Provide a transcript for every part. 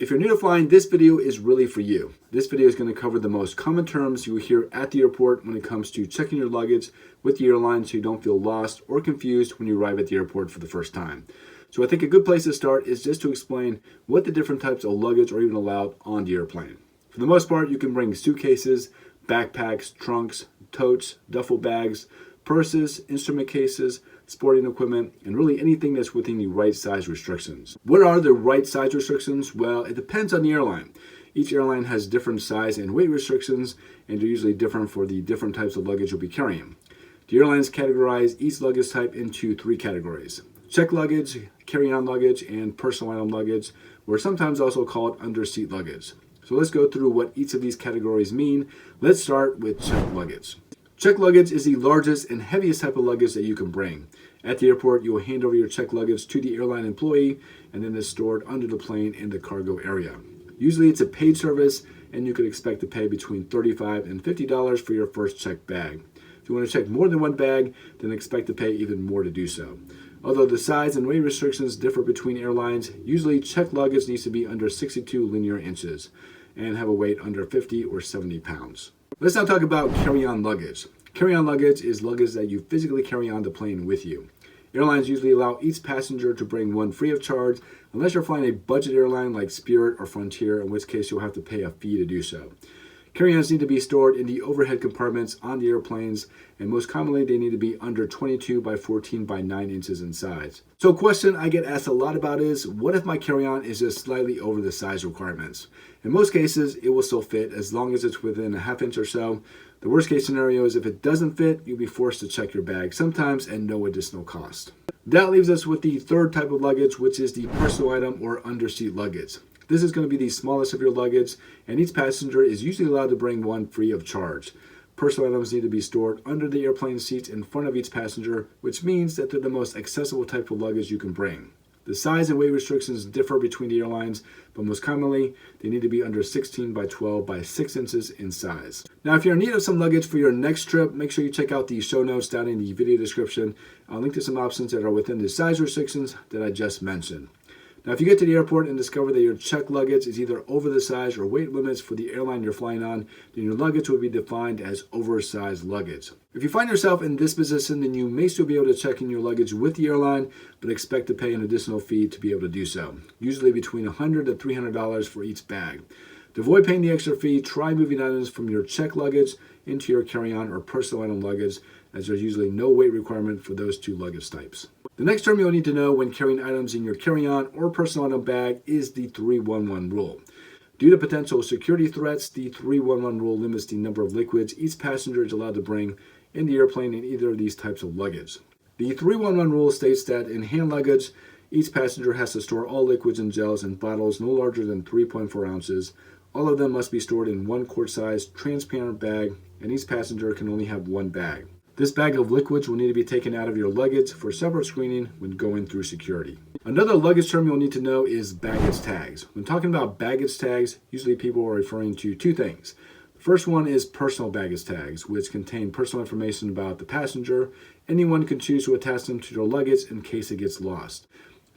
If you're new to flying, this video is really for you. This video is going to cover the most common terms you will hear at the airport when it comes to checking your luggage with the airline so you don't feel lost or confused when you arrive at the airport for the first time. So I think a good place to start is just to explain what the different types of luggage are even allowed on the airplane. For the most part, you can bring suitcases, backpacks, trunks, totes, duffel bags, purses, instrument cases, sporting equipment, and really anything that's within the right size restrictions. What are the right size restrictions? Well, it depends on the airline. Each airline has different size and weight restrictions, and they're usually different for the different types of luggage you'll be carrying. The airlines categorize each luggage type into three categories: check luggage, carry-on luggage, and personal item luggage, or sometimes also called under-seat luggage. So let's go through what each of these categories mean. Let's start with check luggage. Check luggage is the largest and heaviest type of luggage that you can bring. At the airport, you will hand over your check luggage to the airline employee, and then it's stored under the plane in the cargo area. Usually it's a paid service, and you could expect to pay between $35 and $50 for your first checked bag. If you want to check more than one bag, then expect to pay even more to do so. Although the size and weight restrictions differ between airlines, usually checked luggage needs to be under 62 linear inches and have a weight under 50 or 70 pounds. Let's now talk about carry-on luggage. Carry-on luggage is luggage that you physically carry on the plane with you. Airlines usually allow each passenger to bring one free of charge, unless you're flying a budget airline like Spirit or Frontier, in which case you'll have to pay a fee to do so. Carry-ons need to be stored in the overhead compartments on the airplanes, and most commonly they need to be under 22 by 14 by 9 inches in size. So a question I get asked a lot about is, what if my carry-on is just slightly over the size requirements? In most cases, it will still fit as long as it's within a half inch or so. The worst case scenario is if it doesn't fit, you'll be forced to check your bag, sometimes at no additional cost. That leaves us with the third type of luggage, which is the personal item or under-seat luggage. This is going to be the smallest of your luggage, and each passenger is usually allowed to bring one free of charge. Personal items need to be stored under the airplane seats in front of each passenger, which means that they're the most accessible type of luggage you can bring. The size and weight restrictions differ between the airlines, but most commonly, they need to be under 16 by 12 by 6 inches in size. Now, if you're in need of some luggage for your next trip, make sure you check out the show notes down in the video description. I'll link to some options that are within the size restrictions that I just mentioned. Now, if you get to the airport and discover that your checked luggage is either over the size or weight limits for the airline you're flying on, then your luggage will be defined as oversized luggage. If you find yourself in this position, then you may still be able to check in your luggage with the airline, but expect to pay an additional fee to be able to do so, usually between $100 to $300 for each bag. To avoid paying the extra fee, try moving items from your checked luggage into your carry-on or personal item luggage, as there's usually no weight requirement for those two luggage types. The next term you'll need to know when carrying items in your carry-on or personal item bag is the 311 rule. Due to potential security threats, the 311 rule limits the number of liquids each passenger is allowed to bring in the airplane in either of these types of luggage. The 311 rule states that in hand luggage, each passenger has to store all liquids and gels in bottles no larger than 3.4 ounces. All of them must be stored in one quart-sized transparent bag, and each passenger can only have one bag. This bag of liquids will need to be taken out of your luggage for separate screening when going through security. Another luggage term you'll need to know is baggage tags. When talking about baggage tags, usually people are referring to two things. The first one is personal baggage tags, which contain personal information about the passenger. Anyone can choose to attach them to their luggage in case it gets lost.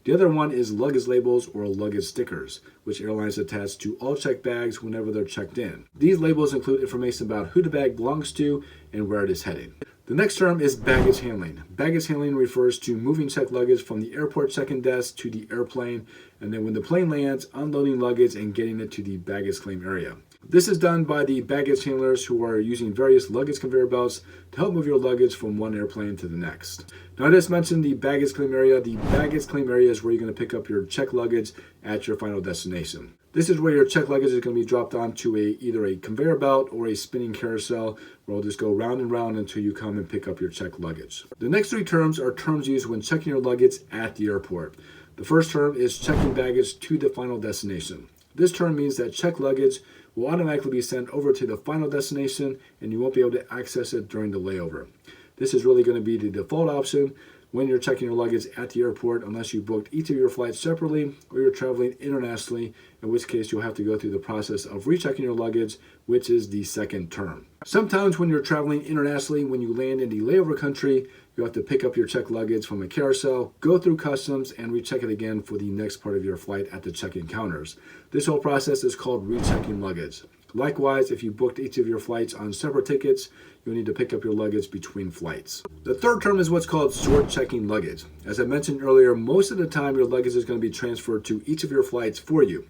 The other one is luggage labels or luggage stickers, which airlines attach to all checked bags whenever they're checked in. These labels include information about who the bag belongs to and where it is heading. The next term is baggage handling. Baggage handling refers to moving checked luggage from the airport check-in desk to the airplane, and then when the plane lands, unloading luggage and getting it to the baggage claim area. This is done by the baggage handlers who are using various luggage conveyor belts to help move your luggage from one airplane to the next. Now, I just mentioned the baggage claim area. The baggage claim area is where you're going to pick up your checked luggage at your final destination. This is where your checked luggage is going to be dropped onto either a conveyor belt or a spinning carousel, where it'll just go round and round until you come and pick up your checked luggage. The next three terms are terms used when checking your luggage at the airport. The first term is checking baggage to the final destination. This term means that checked luggage will automatically be sent over to the final destination, and you won't be able to access it during the layover. This is really going to be the default option when you're checking your luggage at the airport, unless you booked each of your flights separately or you're traveling internationally in which case you'll have to go through the process of rechecking your luggage, which is the second term. Sometimes when you're traveling internationally, when you land in the layover country, you have to pick up your checked luggage from a carousel, go through customs, and recheck it again for the next part of your flight at the check-in counters. This whole process is called rechecking luggage. Likewise, if you booked each of your flights on separate tickets, you'll need to pick up your luggage between flights. The third term is what's called sort checking luggage. As I mentioned earlier, most of the time your luggage is going to be transferred to each of your flights for you.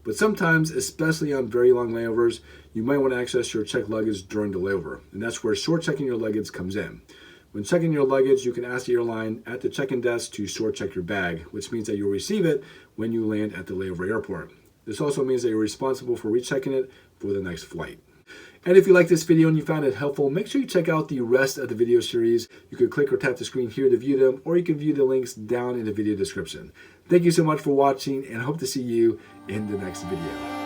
But sometimes, especially on very long layovers, you might want to access your checked luggage during the layover. And that's where sort checking your luggage comes in. When checking your luggage, you can ask the airline at the check-in desk to sort check your bag, which means that you'll receive it when you land at the layover airport. This also means that you're responsible for rechecking it for the next flight. And if you like this video and you found it helpful, make sure you check out the rest of the video series. You can click or tap the screen here to view them, or you can view the links down in the video description. Thank you so much for watching, and I hope to see you in the next video.